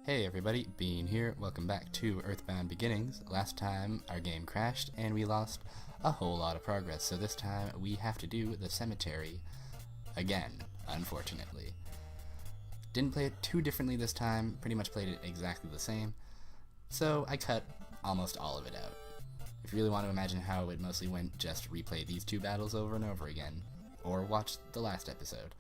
Hey everybody, Bean here. Welcome back to EarthBound Beginnings. Last time our game crashed and we lost a whole lot of progress, so this time we have to do the cemetery again, unfortunately. Didn't play it too differently this time, pretty much played it exactly the same, so I cut almost all of it out. If you really want to imagine how it mostly went, just replay these two battles over and over again, or watch the last episode.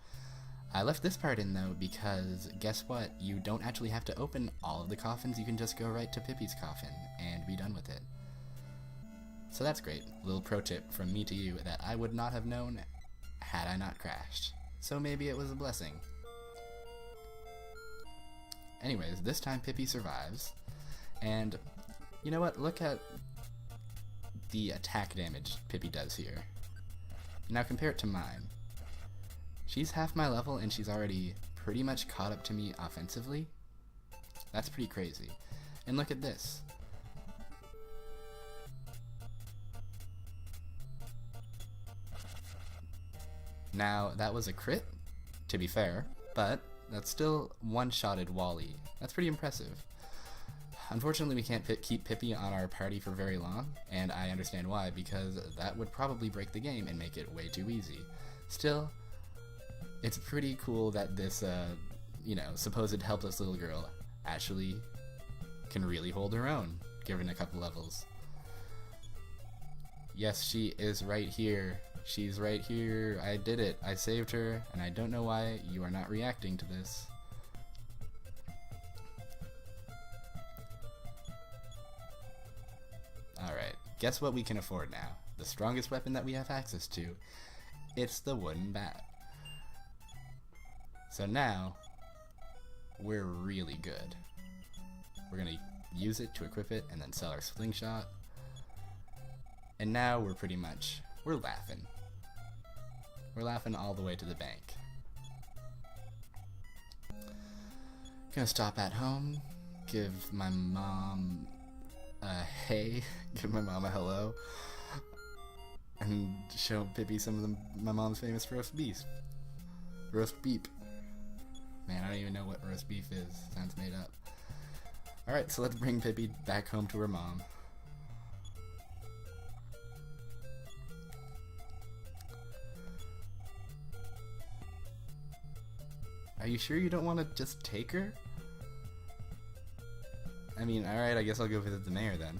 I left this part in though because guess what? You don't actually have to open all of the coffins, you can just go right to Pippi's coffin and be done with it. So that's great. A little pro tip from me to you that I would not have known had I not crashed. So maybe it was a blessing. Anyways, this time Pippi survives, and you know what? Look at the attack damage Pippi does here. Now compare it to mine. She's half my level and she's already pretty much caught up to me offensively. That's pretty crazy. And look at this. Now, that was a crit, to be fair, but that's still one-shotted Wally. That's pretty impressive. Unfortunately, we can't keep Pippi on our party for very long, and I understand why, because that would probably break the game and make it way too easy. Still, it's pretty cool that this, supposed helpless little girl actually can really hold her own, given a couple levels. Yes, she is right here. She's right here. I did it. I saved her, and I don't know why you are not reacting to this. Alright, guess what we can afford now? The strongest weapon that we have access to. It's the wooden bat. So now, we're really good. We're gonna use it to equip it and then sell our slingshot. And now we're laughing. We're laughing all the way to the bank. Gonna stop at home, give my mom a hey, give my mom a hello, and show Pippi some of my mom's famous roast beef. Roast beef. Man, I don't even know what roast beef is. Sounds made up. Alright, so let's bring Pippi back home to her mom. Are you sure you don't want to just take her? I mean, alright, I guess I'll go visit the mayor then.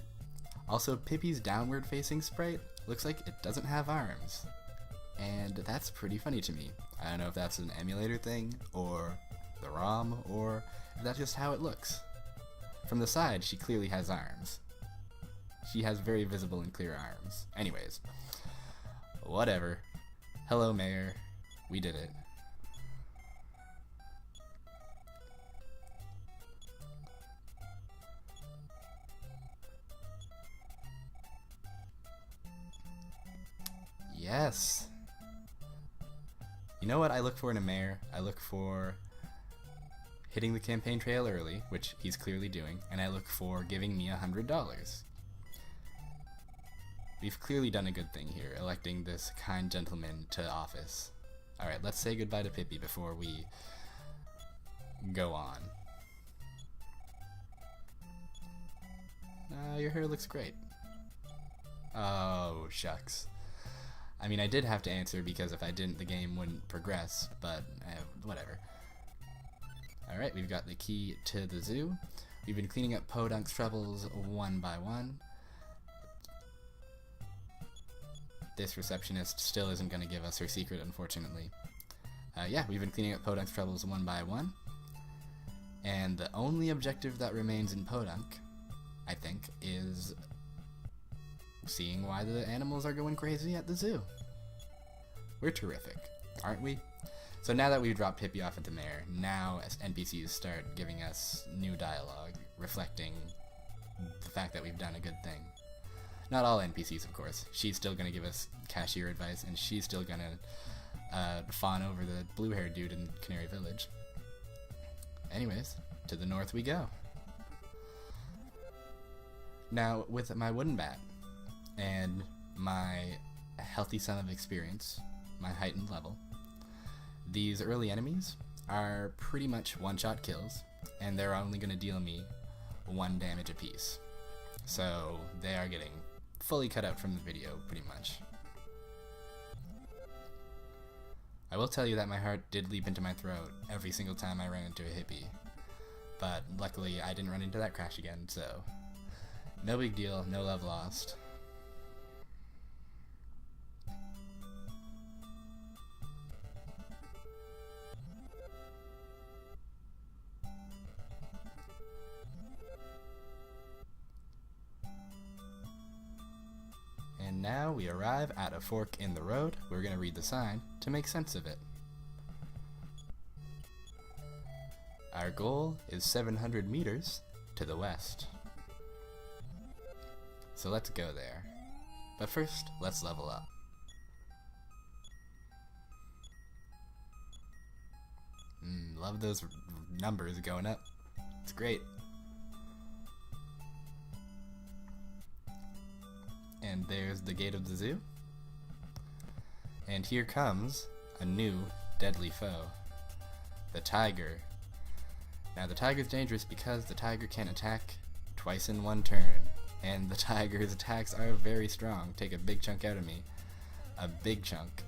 Also, Pippi's downward facing sprite looks like it doesn't have arms. And that's pretty funny to me. I don't know if that's an emulator thing, or the ROM, or if that's just how it looks. From the side, she clearly has arms. She has very visible and clear arms. Anyways, whatever. Hello, Mayor. We did it. Yes. You know what I look for in a mayor? I look for hitting the campaign trail early, which he's clearly doing, and I look for giving me $100. We've clearly done a good thing here, electing this kind gentleman to office. Alright, let's say goodbye to Pippi before we go on. Your hair looks great. Oh, shucks. I mean, I did have to answer because if I didn't, the game wouldn't progress, but whatever. Alright, we've got the key to the zoo. We've been cleaning up Podunk's troubles one by one. This receptionist still isn't going to give us her secret, unfortunately. Yeah, we've been cleaning up Podunk's troubles one by one. And the only objective that remains in Podunk, I think, is seeing why the animals are going crazy at the zoo. We're terrific, aren't we? So now that we've dropped Pippi off at the mayor, now as NPCs start giving us new dialogue, reflecting the fact that we've done a good thing. Not all NPCs, of course. She's still going to give us cashier advice, and she's still going to fawn over the blue-haired dude in Canary Village. Anyways, to the north we go. Now, with my wooden bat, and my healthy sum of experience, my heightened level, these early enemies are pretty much one-shot kills, and they're only going to deal me 1 damage apiece. So they are getting fully cut out from the video, pretty much. I will tell you that my heart did leap into my throat every single time I ran into a hippie, but luckily I didn't run into that crash again, so no big deal, no love lost. And now we arrive at a fork in the road. We're going to read the sign to make sense of it. Our goal is 700 meters to the west. So let's go there. But first, let's level up. Love those numbers going up. It's great. And there's the gate of the zoo. And here comes a new deadly foe, the tiger. Now the tiger's dangerous because the tiger can attack twice in 1 turn, and the tiger's attacks are very strong. Take a big chunk out of me. A big chunk.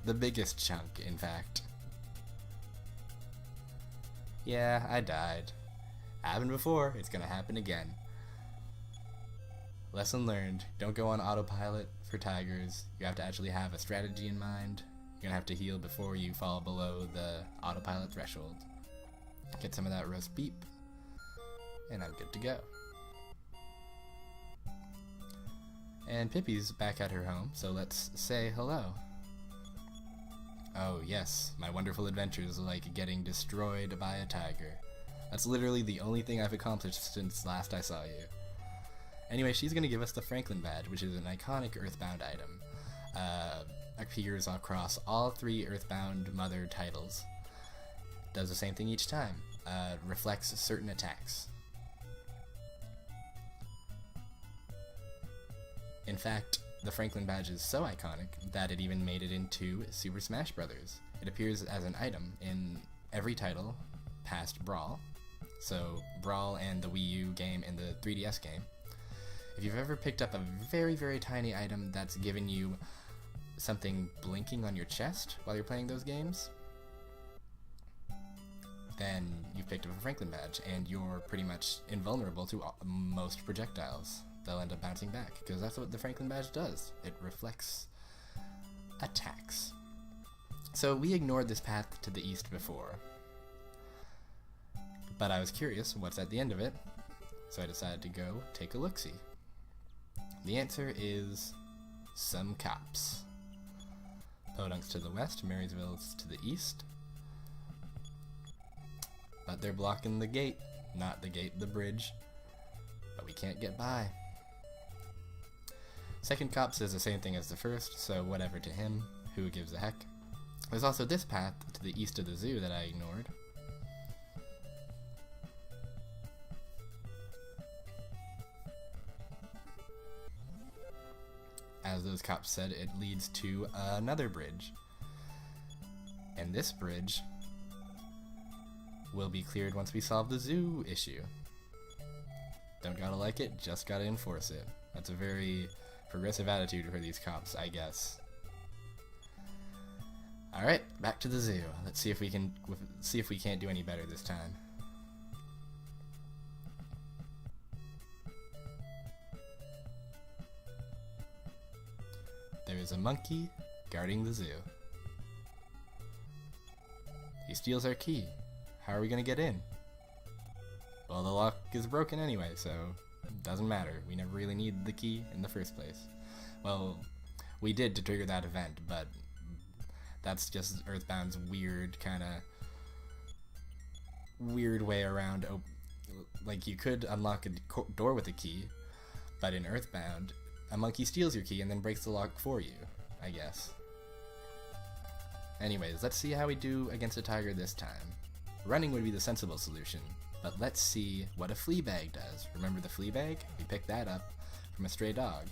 The biggest chunk, in fact. Yeah, I died. Happened before, it's gonna happen again. Lesson learned, don't go on autopilot for tigers. You have to actually have a strategy in mind. You're gonna have to heal before you fall below the autopilot threshold. Get some of that roast beef, and I'm good to go. And Pippi's back at her home, so let's say hello. Oh yes, my wonderful adventures like getting destroyed by a tiger. That's literally the only thing I've accomplished since last I saw you. Anyway, she's going to give us the Franklin badge, which is an iconic EarthBound item. Appears across all 3 EarthBound Mother titles. Does the same thing each time. Reflects certain attacks. In fact, the Franklin badge is so iconic that it even made it into Super Smash Bros. It appears as an item in every title past Brawl. So Brawl and the Wii U game and the 3DS game. If you've ever picked up a very, very tiny item that's given you something blinking on your chest while you're playing those games, then you've picked up a Franklin badge and you're pretty much invulnerable to most projectiles. They'll end up bouncing back because that's what the Franklin badge does. It reflects attacks. So we ignored this path to the east before, but I was curious what's at the end of it, so I decided to go take a look-see. The answer is some cops. Podunk's to the west, Marysville's to the east. But they're blocking the gate. Not the gate, the bridge. But we can't get by. Second cop says the same thing as the first, so whatever to him. Who gives a heck? There's also this path to the east of the zoo that I ignored. As those cops said, it leads to another bridge. And this bridge will be cleared once we solve the zoo issue. Don't gotta like it, just gotta enforce it. That's a very progressive attitude for these cops, I guess. Alright, back to the zoo. Let's see if we can't do any better this time. There is a monkey guarding the zoo. He steals our key. How are we gonna get in? Well, the lock is broken anyway, so it doesn't matter. We never really need the key in the first place. Well, we did to trigger that event, but that's just EarthBound's weird way around. Like, you could unlock a door with a key, but in EarthBound, a monkey steals your key and then breaks the lock for you, I guess. Anyways, let's see how we do against a tiger this time. Running would be the sensible solution, but let's see what a flea bag does. Remember the flea bag? We picked that up from a stray dog.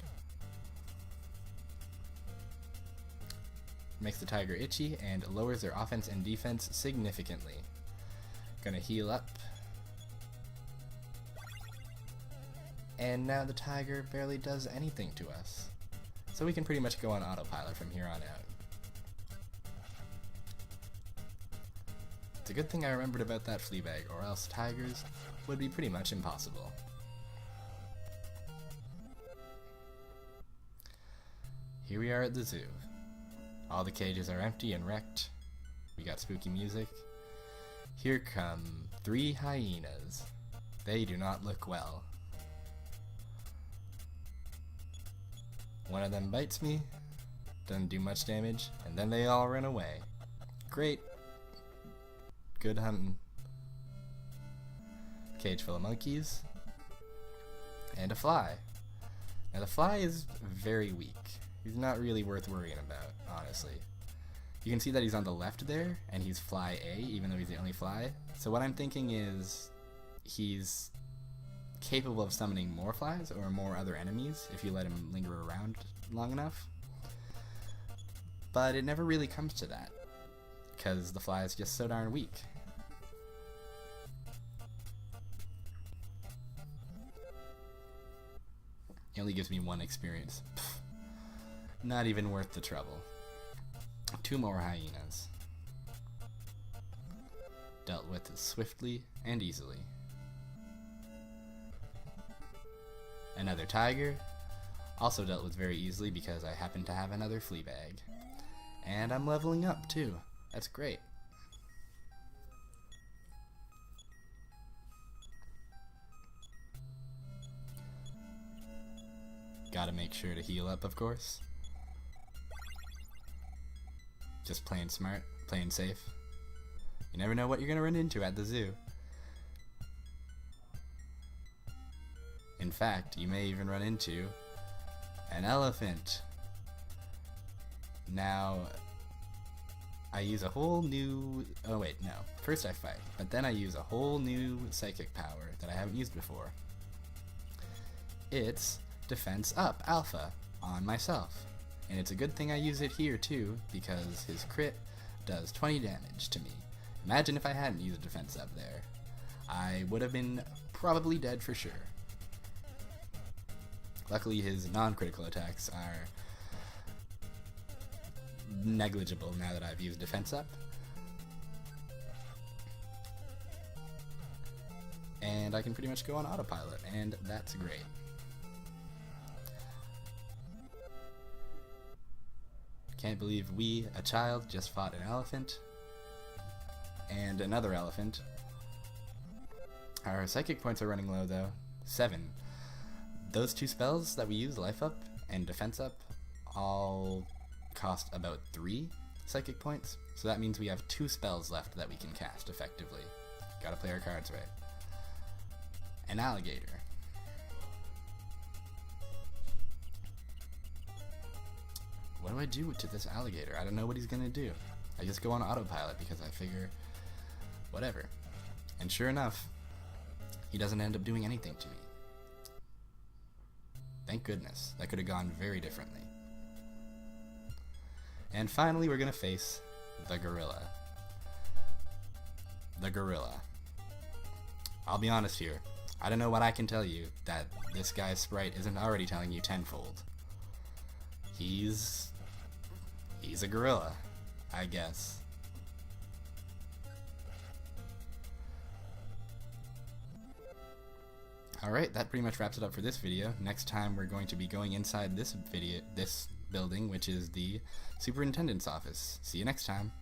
makes the tiger itchy and lowers their offense and defense significantly. Gonna heal up. And now the tiger barely does anything to us. So we can pretty much go on autopilot from here on out. It's a good thing I remembered about that flea bag, or else tigers would be pretty much impossible. Here we are at the zoo. All the cages are empty and wrecked. We got spooky music. Here come 3 hyenas. They do not look well. One of them bites me, doesn't do much damage, and then they all run away. Great. Good hunting. Cage full of monkeys. And a fly. Now the fly is very weak. He's not really worth worrying about, honestly. You can see that he's on the left there, and he's fly A, even though he's the only fly. So what I'm thinking is he's capable of summoning more flies or more other enemies if you let him linger around long enough. But it never really comes to that, because the fly is just so darn weak. He only gives me 1 experience. Pfft. Not even worth the trouble. 2 more hyenas. Dealt with swiftly and easily. Another tiger. Also dealt with very easily because I happen to have another flea bag. And I'm leveling up too. That's great. Gotta make sure to heal up, of course. Just playing smart, playing safe. You never know what you're gonna run into at the zoo. In fact, you may even run into an elephant. Now, I use a whole new... Oh wait, no. First I fight, but then I use a whole new psychic power that I haven't used before. It's Defense Up Alpha on myself. And it's a good thing I use it here too, because his crit does 20 damage to me. Imagine if I hadn't used Defense Up there. I would have been probably dead for sure. Luckily his non-critical attacks are negligible now that I've used Defense Up. And I can pretty much go on autopilot, and that's great. Can't believe we, a child, just fought an elephant and another elephant. Our psychic points are running low though. 7. Those 2 spells that we use, Life Up and Defense Up, all cost about 3 psychic points. So that means we have 2 spells left that we can cast effectively. Gotta play our cards right. An alligator. What do I do to this alligator? I don't know what he's gonna do. I just go on autopilot because I figure, whatever. And sure enough, he doesn't end up doing anything to me. Thank goodness. That could have gone very differently. And finally, we're gonna face the gorilla. The gorilla. I'll be honest here. I don't know what I can tell you that this guy's sprite isn't already telling you tenfold. He's a gorilla, I guess. Alright, that pretty much wraps it up for this video. Next time we're going to be going inside this building, which is the superintendent's office. See you next time.